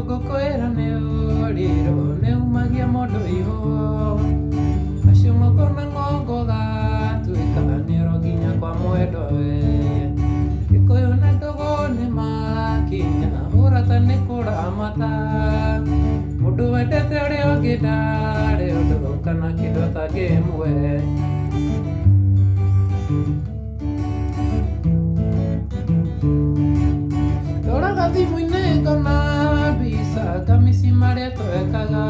Gokoera neo riro neo magia modo iho ashungo kona ngongo ga tuika nero ginya kwa mwedo kikoyo na dogo ne makinya urata ne kura mata mudu wedete uri ogidare udu kana kidota gemwe Dora gati muine kona bisa kamisi mare toekaga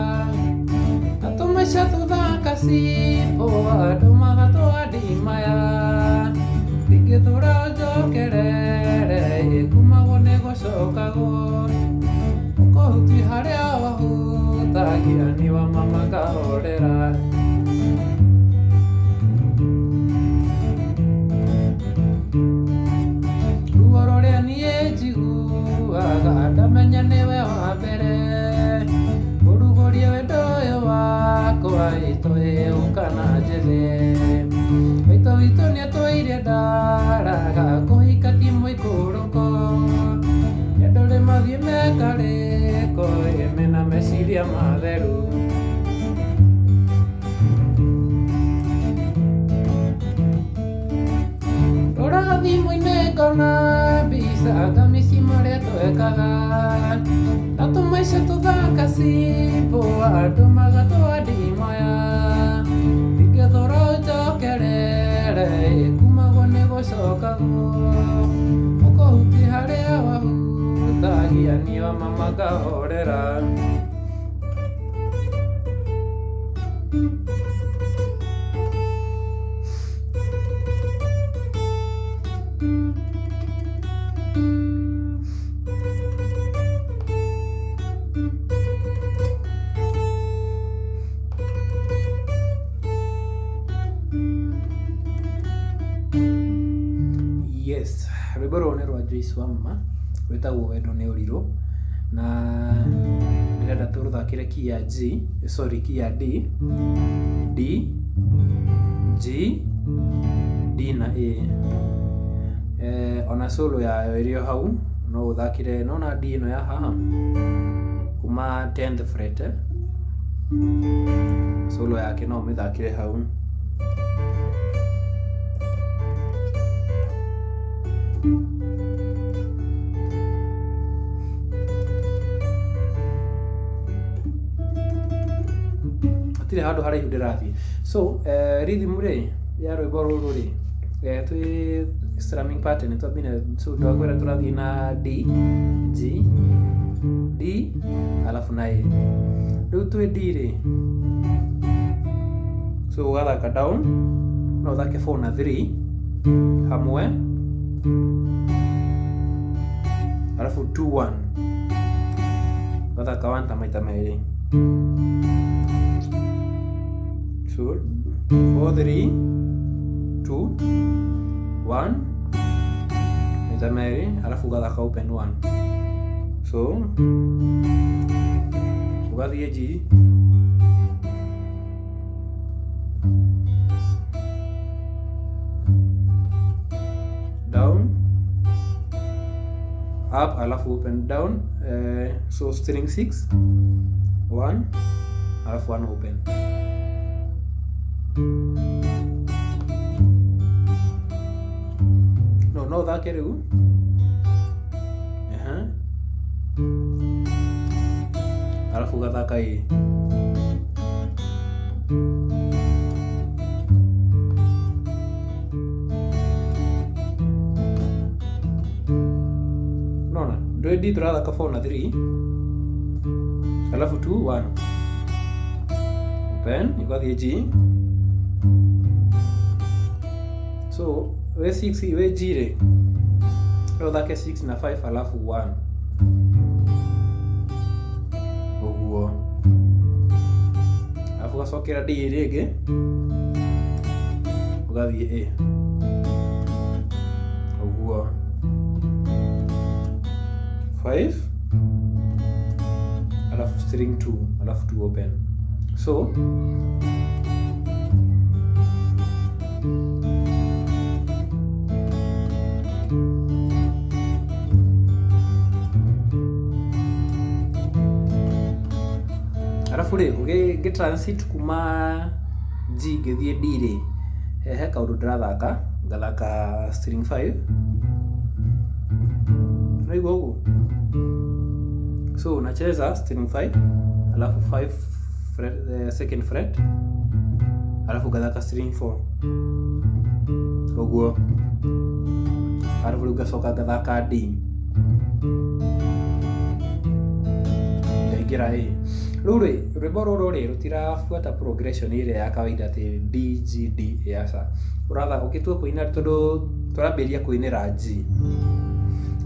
atomaisha tudakasi poado magato adimaya digethura jokerere kumagone gocokago ukohuti haria wahutagia niwa mama kahorera ruororia nie njiguaga ndamenya niwe wa mbere urugorie wendo uyu wakwa itwi ukana njithe maitho witũ nĩatũheire ndaraga kũhika ti mũikũrũko nĩandũrĩ mathiĩ mekarĩko mena meciria matheru rora thimũ-inĩ ngona mbica kamisi marĩa twekaga na tũmaica tũthaka cibo andũ magatwandimaya ingĩthora njokerere kumagwo nĩ gũcokago ũkohuti harĩa wahutagia nio mama ngahorera Yes, rwĩmbo rũrũ nĩ rwa Joyce Wamma rwĩtagwo wendo nĩ ũrirũ na ndĩrenda tũrũthakĩre key ya key ya D, D, G, D na A. Ona solo yayo ĩrĩ o hau no ũthakĩre nona D ĩno ya haha kuma 10th fret solo yake no ũmĩthakĩre hau hatirĩ handũ haraihu ndĩrathiĩ so rhythm rĩ ya rwĩmbo rũrũ rĩ twĩ strumming pattern twambire so twakwĩra tũrathiĩ na D, G, D alafu na A rĩu twĩ D rĩ so ũgathaka down no ũthake 4 na 3 hamwe alafu 2 1 ũgathaka 1 ta maita merĩ so 4 3 2 1 maita merĩ alafu ũgathaka open 1 so ugathiĩ G down up alafu open down so string 6 1 alafu 1 open no thake rĩu alafu ugathaka A nona ndwendi tũrathaka 4 na 3 alafu 2 1 open ugathiĩ G so we 6 we G rĩ no thake 6 na 5 alafu 1 ũguo alafu ũgacokera D rĩngĩ ugathiĩ A 5 alafu string 2 alafu 2 open. So alafu rĩ ũgĩ transit kuma G gĩthiĩ D rĩ, he kaũndũ ndĩrathaka, ngathaka string 5 naigua ũguo. So unacheza string 5 alafu 5 fret, second fret alafu gathaka string 4 ũguo, alafu rĩu gacoka gathaka D ngaingĩra A. Rĩu rĩ rwĩmbo rũrũ rĩ rũtirabuata progression ĩrĩa ya kawaida atĩ D G D aca. Ũratha ũgĩtua kũina tondũ tũrambĩrĩria kũinĩra G,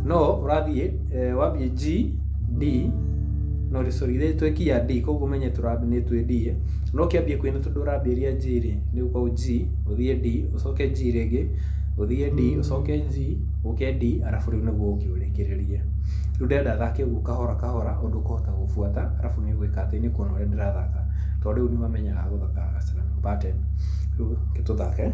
no ũrathiĩ wambie G D no sorry twekia D, koguo menye tũrambie twĩ D, no kĩambie kũina tondũ ũrambĩrĩria G rĩ nĩ ũkau G ũthiĩ D ũcoke G rĩngĩ ũthiĩ D ũcoke G ũke D, alafu rĩu nĩguo ũkĩũrĩkĩrĩrie. Rĩu ndĩrenda thake ũguo kahora kahora ũndũ ũkũhota gũbuata, alafu nĩ gwĩka atĩ nĩ kuona ũrĩa ndĩrathaka tondũ rĩu nĩ wamenyaga gũthaka strumming pattern. Rĩu kĩtũthake.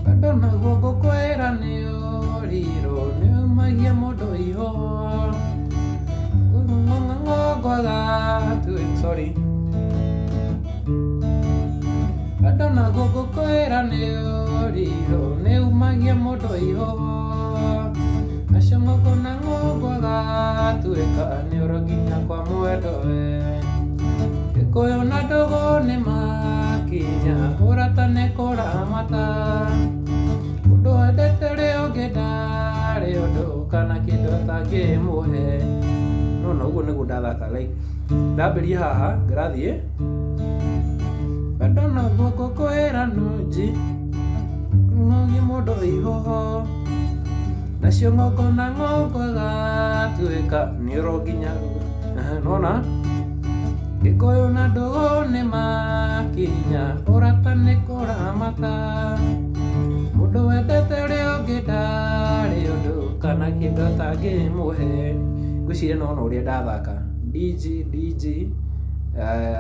Bado naguo ngũkwĩra nĩ ũrirũ nĩ umagia mũndũ ihoho sorry. Bado naguo ngũkwĩra nĩ ũrirũ nĩ umagia mũndũ ihoho, acio ng'ongo na ng'ongo gatuĩka nĩũro nginya kwa mwendo we. Gĩkũyũ na ndũgũ nĩ makinya ũratane kũramata, ũndũ wendete ũrĩa ũngĩ ndarĩ ũndũ kana kĩndũ atangĩmũhe. Nona ũguo nĩguo ndathaka, like ndambĩria haha ngĩrathiĩ bado naguo ngũkwĩra nũnji ng'ongi mũndũ ihoho, nacio ng'ongo na ng'ongo gatuĩka nĩũro nginya. Nona Gĩkũyũ na ndũgũ nĩ makinya ũratane kũramata, mũndũ wendete ũrĩa ũngĩ ndarĩ ũndũ kana kĩndũ atangĩmũhe. Ngwĩciria nona ũrĩa ndathaka DG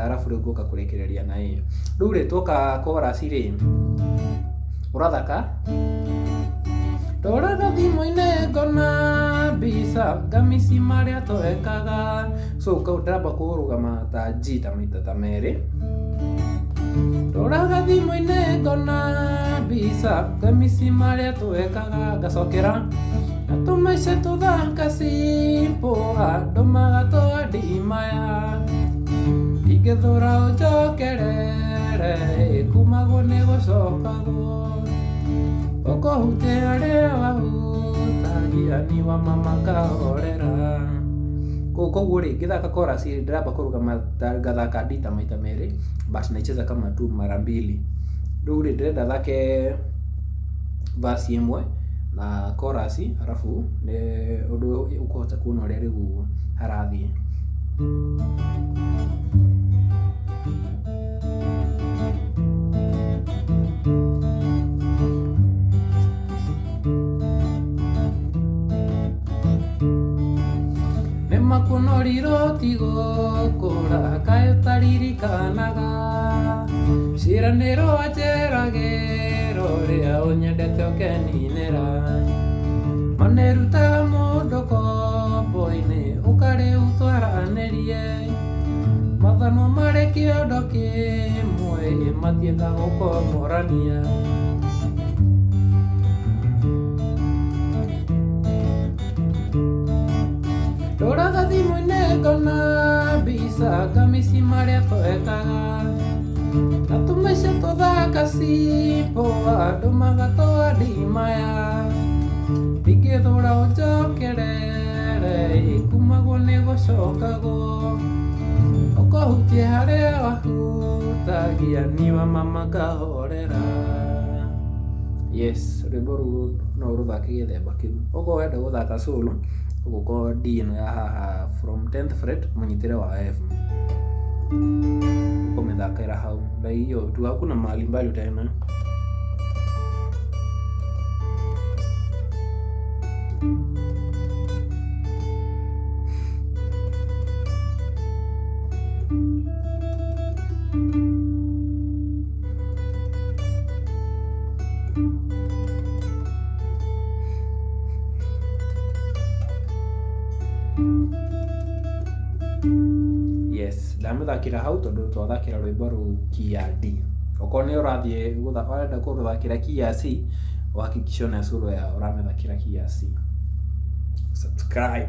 alafu rĩu ngũka kũrĩkĩrĩria na A. Rĩu rĩ tuoka chorus rĩ ũrathaka ndoraga thimũ-inĩ ngona mbica ngamici marĩa twekaga. So ndĩramba kũrũgama ta G ta maita ta merĩ. Ndoraga thimũ-inĩ ngona mbica ngamici marĩa twekaga, ngacokera na tũmaica tũthaka simple andũ magatwandi maya, ingĩthũra ũnjokerere kumagwo nĩ gũcokagwo, ũkũhutia ũrĩa wahutagia niwa mama kahorera. Koguo rĩ ngĩthaka chorus ndĩramba kũrũgama ngathaka D ta maita merĩ, but naicheza kama tu mara mbili. Rĩu rĩ ndĩrenda thake verse ĩmwe na chorus, alafu nĩ ũndũ ũkũhota kuona ũrĩa rĩu harathiĩ. Nĩmakũnorirwo tigũkũra kaĩ ũtaririkanaga, ciĩranĩro wanjeragĩra ũrĩa ũnyendete ũkeninĩra, manĩrutaga mũndũ kombo-inĩ ũkarĩu twaranĩrie, mathanwa marĩ kĩondo kĩmwe matienga gũkomorania. Ndoraga thimũ-inĩ ngona mbica ngamici marĩa twekaga, na tũmaica tũthaka simple andũ magatwandi maya, ingĩthũra ũnjokerere kumagwo nĩ gũcokagwo, ũkũhutia harĩa wahutagia niwa mama kahorera. Yes, rwĩmbo rũu no rũthake gĩthemba kĩu. Okorwo wenda gũthaka solo, ũgũkorwo D ĩno ya haha from 10th fret mũnyitĩre wa F. ukomethakira hau na hiyo tu, hakuna mahali mbali tena. Yes, ndamuthakira hau tondu twathakira rwimbo ru key ya D. Okorwo ni urathie urenda kuruthakira key ya C, uhakikisha na sura ya uramethakira key ya C. Subscribe.